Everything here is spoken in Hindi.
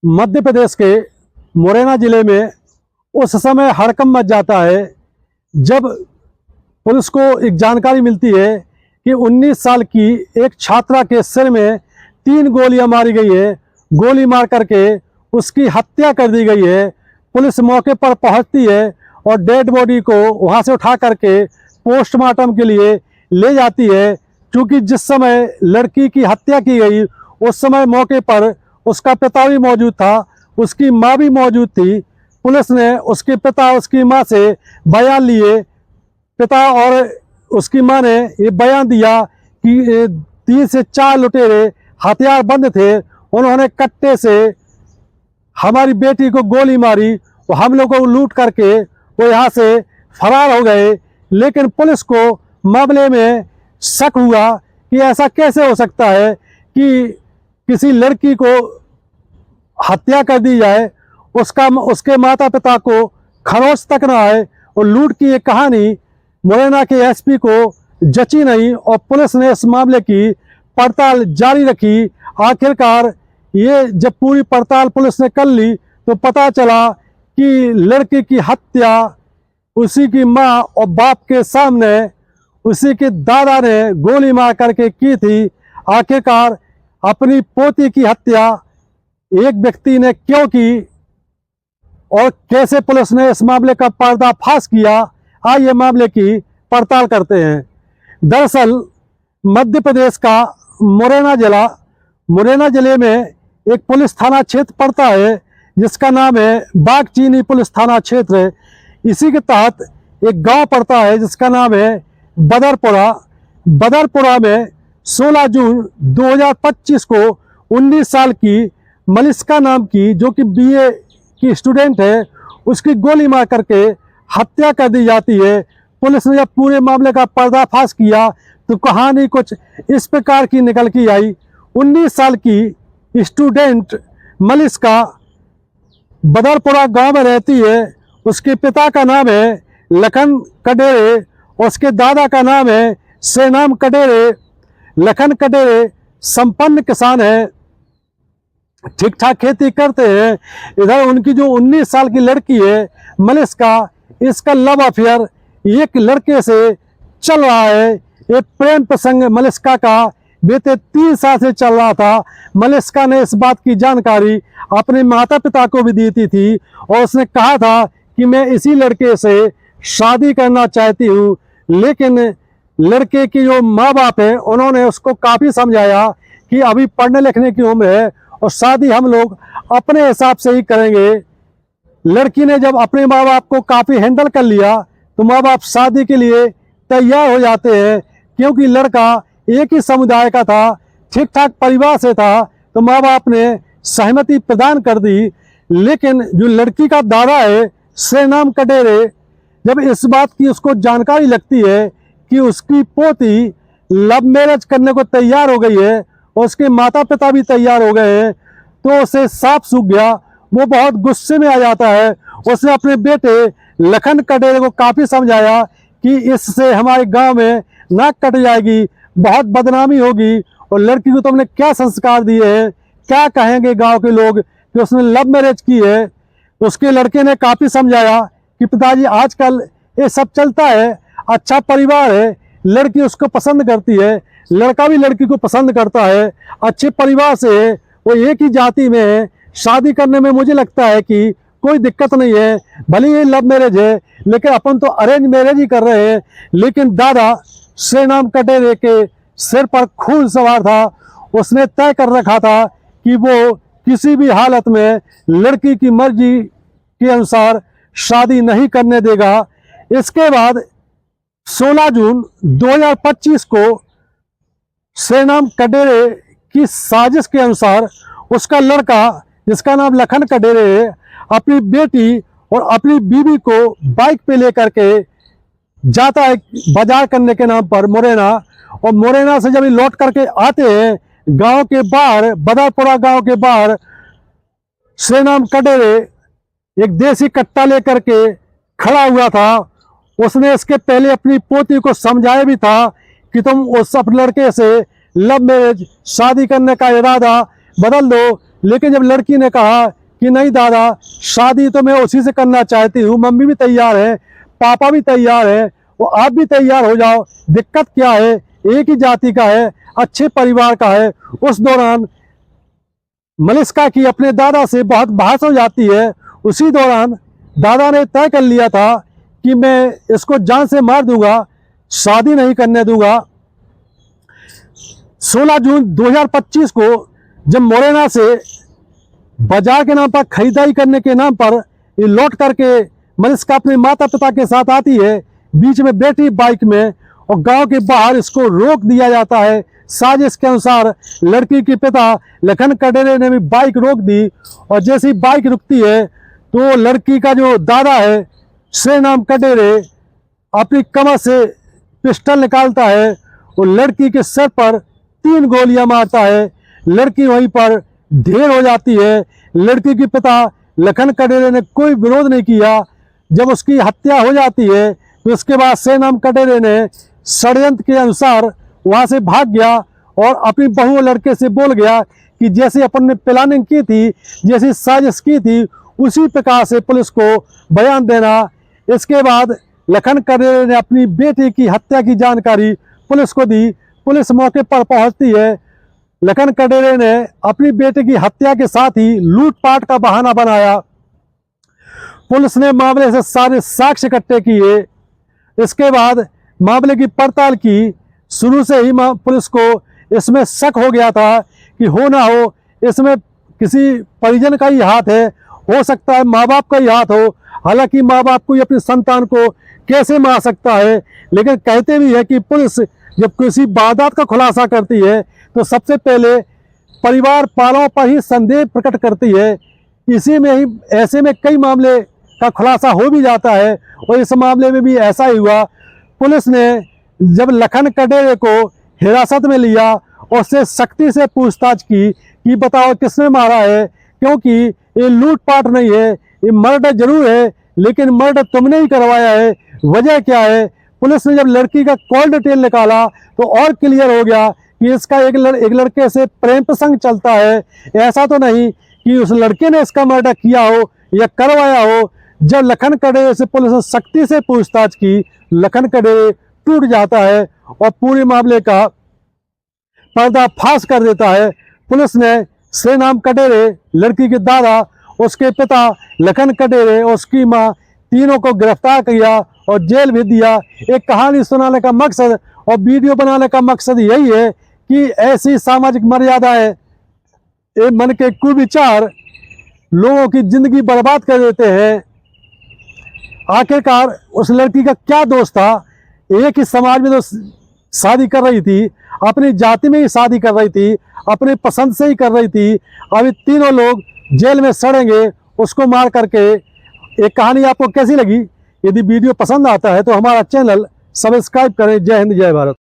मध्य प्रदेश के मुरैना जिले में उस समय हड़कंप मच जाता है जब पुलिस को एक जानकारी मिलती है कि 19 साल की एक छात्रा के सिर में 3 गोलियां मारी गई है। गोली मार करके उसकी हत्या कर दी गई है। पुलिस मौके पर पहुंचती है और डेड बॉडी को वहां से उठा करके पोस्टमार्टम के लिए ले जाती है। क्योंकि जिस समय लड़की की हत्या की गई उस समय मौके पर उसका पिता भी मौजूद था, उसकी माँ भी मौजूद थी। पुलिस ने उसके पिता उसकी माँ से बयान लिए। पिता और उसकी माँ ने ये बयान दिया कि 3 से 4 लुटेरे हथियार बंद थे, उन्होंने कट्टे से हमारी बेटी को गोली मारी और हम लोग को लूट करके वो यहाँ से फरार हो गए। लेकिन पुलिस को मामले में शक हुआ कि ऐसा कैसे हो सकता है कि किसी लड़की को हत्या कर दी जाए, उसके माता पिता को खरोच तक ना आए और लूट की ये कहानी मुरैना के एसपी को जची नहीं और पुलिस ने इस मामले की पड़ताल जारी रखी। आखिरकार ये जब पूरी पड़ताल पुलिस ने कर ली तो पता चला कि लड़की की हत्या उसी की माँ और बाप के सामने उसी के दादा ने गोली मार करके की थी। आखिरकार अपनी पोती की हत्या एक व्यक्ति ने क्यों की और कैसे पुलिस ने इस मामले का पर्दाफाश किया, आइए मामले की पड़ताल करते हैं। दरअसल मध्य प्रदेश का मुरैना जिले में एक पुलिस थाना क्षेत्र पड़ता है जिसका नाम है बागचीनी पुलिस थाना क्षेत्र। इसी के तहत एक गांव पड़ता है जिसका नाम है बदरपुरा में 16 जून 2025 को 19 साल की मलिस्का नाम की, जो कि बीए की स्टूडेंट है, उसकी गोली मार करके हत्या कर दी जाती है। पुलिस ने जब पूरे मामले का पर्दाफाश किया तो कहानी कुछ इस प्रकार की निकल के आई। 19 साल की स्टूडेंट मलिस्का बदरपुरा गांव में रहती है। उसके पिता का नाम है लखन कडेरे और उसके दादा का नाम है सेनाम कडेरे। लखन कडेरे संपन्न किसान है, ठीक ठाक खेती करते हैं। इधर उनकी जो 19 साल की लड़की है मलिस्का, इसका लव अफेयर एक लड़के से चल रहा है। ये प्रेम प्रसंग मलिस्का का बीते 3 साल से चल रहा था। मलिस्का ने इस बात की जानकारी अपने माता पिता को भी दी थी और उसने कहा था कि मैं इसी लड़के से शादी करना चाहती हूँ। लेकिन लड़के की जो माँ बाप है उन्होंने उसको काफ़ी समझाया कि अभी पढ़ने लिखने की उम्र है और शादी हम लोग अपने हिसाब से ही करेंगे। लड़की ने जब अपने माँ बाप को काफ़ी हैंडल कर लिया तो माँ बाप शादी के लिए तैयार हो जाते हैं। क्योंकि लड़का एक ही समुदाय का था, ठीक ठाक परिवार से था, तो माँ बाप ने सहमति प्रदान कर दी। लेकिन जो लड़की का दादा है सेनाम कडेरे, जब इस बात की उसको जानकारी लगती है कि उसकी पोती लव मैरिज करने को तैयार हो गई है और उसके माता पिता भी तैयार हो गए हैं, तो उसे साफ सूख गया। वो बहुत गुस्से में आ जाता है। उसने अपने बेटे लखन कडेरे को काफ़ी समझाया कि इससे हमारे गांव में नाक कट जाएगी, बहुत बदनामी होगी और लड़की को तुमने क्या संस्कार दिए हैं, क्या कहेंगे गांव के लोग कि उसने लव मैरिज की है। उसके लड़के ने काफ़ी समझाया कि पिताजी आजकल ये सब चलता है, अच्छा परिवार है, लड़की उसको पसंद करती है, लड़का भी लड़की को पसंद करता है, अच्छे परिवार से है, वो एक ही जाति में है, शादी करने में मुझे लगता है कि कोई दिक्कत नहीं है। भले ये लव मैरिज है लेकिन अपन तो अरेंज मैरिज ही कर रहे हैं। लेकिन दादा सेनाम कडेरे के सिर पर खून सवार था। उसने तय कर रखा था कि वो किसी भी हालत में लड़की की मर्जी के अनुसार शादी नहीं करने देगा। इसके बाद 16 जून 2025 को सेनाम कडेरे की साजिश के अनुसार उसका लड़का, जिसका नाम लखन कडेरे है, अपनी बेटी और अपनी बीवी को बाइक पे लेकर के जाता है बाजार करने के नाम पर मुरैना। और मुरैना से जब लौट करके आते हैं गांव के बाहर, बदरपुरा गांव के बाहर, सेनाम कडेरे एक देसी कट्टा लेकर के खड़ा हुआ था। उसने इसके पहले अपनी पोती को समझाया भी था कि तुम उस लड़के से लव मैरिज शादी करने का इरादा बदल दो, लेकिन जब लड़की ने कहा कि नहीं दादा, शादी तो मैं उसी से करना चाहती हूँ, मम्मी भी तैयार है, पापा भी तैयार है, वो आप भी तैयार हो जाओ, दिक्कत क्या है, एक ही जाति का है, अच्छे परिवार का है। उस दौरान मलिस्का की अपने दादा से बहुत बहस हो जाती है। उसी दौरान दादा ने तय कर लिया था कि मैं इसको जान से मार दूंगा, शादी नहीं करने दूंगा। 16 जून 2025 को जब मोरेना से बाजार के नाम पर खरीदारी करने के नाम पर ये लौट करके मलिस्का अपने माता पिता के साथ आती है, बीच में बैठी बाइक में, और गांव के बाहर इसको रोक दिया जाता है। साजिश के अनुसार लड़की के पिता लखन कडेरे ने भी बाइक रोक दी, और जैसी बाइक रुकती है तो लड़की का जो दादा है श्रीनाम कडेरे अपनी कमर से पिस्टल निकालता है और लड़की के सर पर 3 गोलियां मारता है। लड़की वहीं पर ढेर हो जाती है। लड़की के पिता लखन कडेरे ने कोई विरोध नहीं किया। जब उसकी हत्या हो जाती है तो उसके बाद श्रीनाम कडेरे ने षड्यंत्र के अनुसार वहां से भाग गया और अपनी बहू और लड़के से बोल गया कि जैसे अपन ने प्लानिंग की थी, जैसी साजिश की थी, उसी प्रकार से पुलिस को बयान देना। इसके बाद लखन कडेरे ने अपनी बेटी की हत्या की जानकारी पुलिस को दी। पुलिस मौके पर पहुंचती है। लखन कडेरे ने अपनी बेटी की हत्या के साथ ही लूटपाट का बहाना बनाया। पुलिस ने मामले से सारे साक्ष्य इकट्ठे किए। इसके बाद मामले की पड़ताल की। शुरू से ही पुलिस को इसमें शक हो गया था कि हो ना हो इसमें किसी परिजन का ही हाथ है, हो सकता है माँ बाप का ही हाथ हो। हालांकि माँ बाप को अपनी संतान को कैसे मार सकता है, लेकिन कहते भी है कि पुलिस जब किसी वारदात का खुलासा करती है तो सबसे पहले परिवार वालों पर ही संदेह प्रकट करती है। इसी में ही ऐसे में कई मामले का खुलासा हो भी जाता है, और इस मामले में भी ऐसा ही हुआ। पुलिस ने जब लखन कडेरे को हिरासत में लिया और उससे सख्ती से पूछताछ की कि बताओ किसने मारा है, क्योंकि ये लूटपाट नहीं है, ये मर्डर जरूर है, लेकिन मर्डर तुमने ही करवाया है, वजह क्या है। पुलिस ने जब लड़की का कॉल डिटेल निकाला तो और क्लियर हो गया कि इसका एक लड़के से प्रेम प्रसंग चलता है। ऐसा तो नहीं कि उस लड़के ने इसका मर्डर किया हो या करवाया हो। जब लखन कडेरे से पुलिस ने सख्ती से पूछताछ की, लखन कडेरे टूट जाता है और पूरे मामले का पर्दाफाश कर देता है। पुलिस ने श्रीनाम कडेरे, लड़की के दादा, उसके पिता लखन कडेरे और उसकी मां, तीनों को गिरफ्तार किया और जेल भेज दिया। एक कहानी सुनाने का मकसद और वीडियो बनाने का मकसद यही है कि ऐसी सामाजिक मर्यादाएं, मन के कुविचार लोगों की जिंदगी बर्बाद कर देते हैं। आखिरकार उस लड़की का क्या दोष था? एक ही समाज में तो शादी कर रही थी, अपनी जाति में ही शादी कर रही थी, अपने पसंद से ही कर रही थी। अभी तीनों लोग जेल में सड़ेंगे उसको मार करके। एक कहानी आपको कैसी लगी? यदि वीडियो पसंद आता है तो हमारा चैनल सब्सक्राइब करें। जय हिंद, जय भारत।